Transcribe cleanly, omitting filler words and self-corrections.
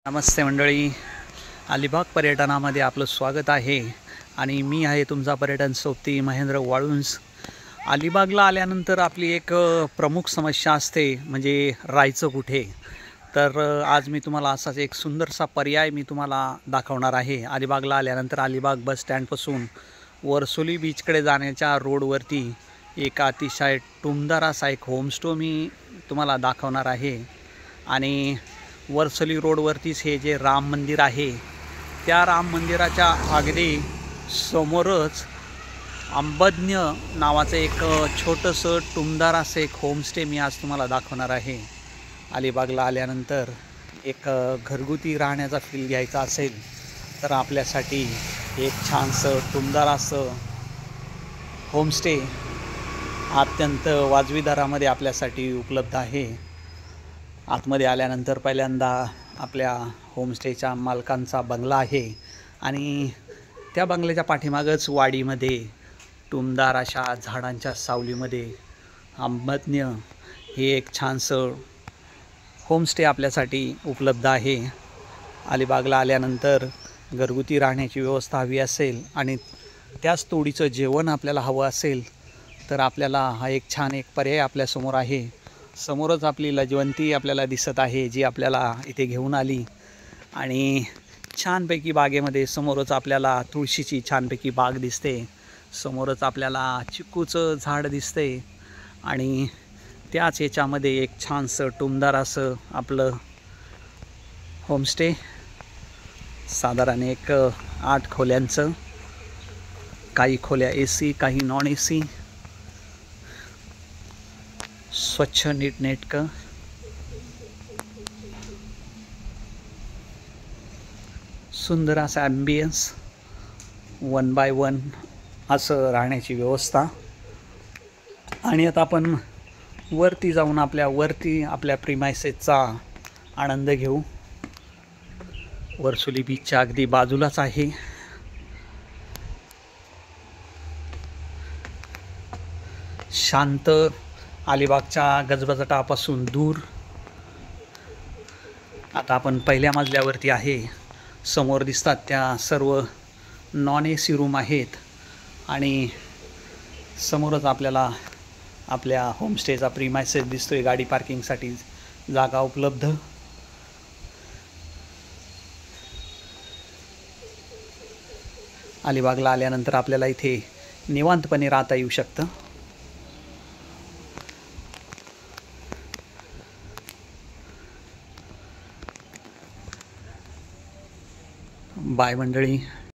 नमस्ते मंडळी, अलिबाग पर्यटनामध्ये आपलं स्वागत आहे आणि मी आहे तुमचा पर्यटन सोबती महेंद्र वाळुंज। अलिबागला आल्यानंतर आपली एक प्रमुख समस्या असते म्हणजे राहायचं कुठे। तर आज मी तुम्हाला असाच एक सुंदरसा पर्याय मी तुम्हाला दाखवणार आहे। अलिबागला आल्यानंतर अलिबाग बस स्टँडपासून वरसोली बीचकडे जाण्याच्या रोडवरती एक अतिशय टुमदार असा एक होमस्टे मी तुम्हाला दाखवणार आहे। आणि वरसोली रोडवरतीच हे जे राम मंदिर आहे त्या राम मंदिराच्या अगदी समोरच अंबज्ञ नावाचं एक छोटंसं टुमदार असं एक होमस्टे मी आज तुम्हाला दाखवणार आहे। अलिबागला आल्यानंतर एक घरगुती राहण्याचा फील घ्यायचा असेल तर आपल्यासाठी एक छानसं टुमदार असं होमस्टे अत्यंत वाजवी दरामध्ये आपल्यासाठी उपलब्ध आहे। आतमध्ये आल्यानंतर पहिल्यांदा आपल्या होमस्टेच्या मालकांचा बंगला आहे आणि त्या बंगल्याच्या पाठीमागच वाडीमध्ये टुमदार अशा झाडांच्या सावलीमध्ये अंबज्ञ हे एक छानसं होमस्टे आपल्यासाठी उपलब्ध आहे। अलिबागला आल्यानंतर घरगुती राहण्याची व्यवस्था हवी असेल आणि त्याच तोडीचं जेवण आपल्याला हवं असेल तर आपल्याला हा एक छान एक पर्याय आपल्यासमोर आहे। समोरच आपली लजवंती आपल्याला दिसत आहे जी आपल्याला इथे घेऊन आली आणि छानपैकी बागेमध्ये समोरच आपल्याला तुळशीची छानपैकी बाग दिसते, समोरच आपल्याला चिकूचं झाड दिसते आणि त्याच याच्यामध्ये एक छानसं टुमदार असं आपलं होमस्टे साधारण एक 8 खोल्यांचं, काही खोल्या AC काही नॉन AC, स्वच्छ नीटनेटकं, सुंदर असा ॲम्बियन्स, 1 बाय 1 असं राहण्याची व्यवस्था। आणि आता आपण वरती जाऊन आपल्या प्रिमाइसेसचा आनंद घेऊ। वरसोली बीचच्या अगदी बाजूलाच आहे। शांत अलिबागच्या गजबजाटापासून दूर आता आपण पहिल्या मजल्यावरती आहे। समोर दिसतात त्या सर्व नॉन AC रूम आहेत आणि समोरच आपल्याला आपल्या होमस्टेचा प्रिमाइसेस दिसतोय, गाडी पार्किंगसाठी जागा उपलब्ध। अलिबागला आल्यानंतर आपल्याला इथे निवांतपणे राहता येऊ शकतं। बाय मंडळी।